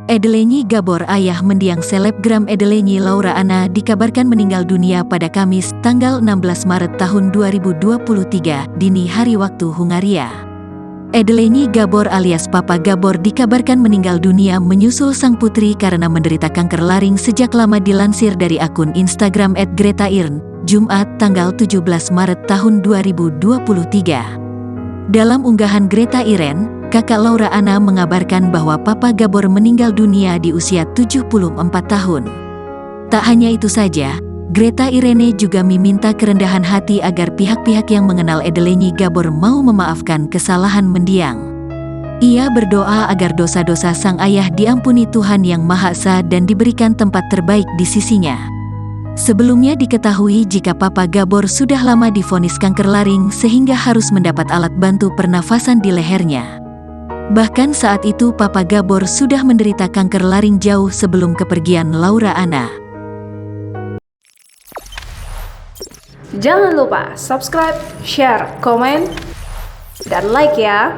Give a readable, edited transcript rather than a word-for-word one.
Edelenyi Gabor, ayah mendiang selebgram Edelenyi Laura Anna, dikabarkan meninggal dunia pada Kamis, tanggal 16 Maret tahun 2023, dini hari waktu Hungaria. Edelenyi Gabor alias Papa Gabor dikabarkan meninggal dunia menyusul sang putri karena menderita kanker laring sejak lama, dilansir dari akun Instagram @GretaIrn, Jumat, tanggal 17 Maret tahun 2023. Dalam unggahan GretaIrn, kakak Laura Anna mengabarkan bahwa Papa Gabor meninggal dunia di usia 74 tahun. Tak hanya itu saja, GretaIrn juga meminta kerendahan hati agar pihak-pihak yang mengenal Edelenyi Gabor mau memaafkan kesalahan mendiang. Ia berdoa agar dosa-dosa sang ayah diampuni Tuhan Yang Maha Esa dan diberikan tempat terbaik di sisinya. Sebelumnya diketahui jika Papa Gabor sudah lama divonis kanker laring sehingga harus mendapat alat bantu pernafasan di lehernya. Bahkan saat itu Papa Gabor sudah menderita kanker laring jauh sebelum kepergian Laura Anna. Jangan lupa subscribe, share, komen, dan like ya!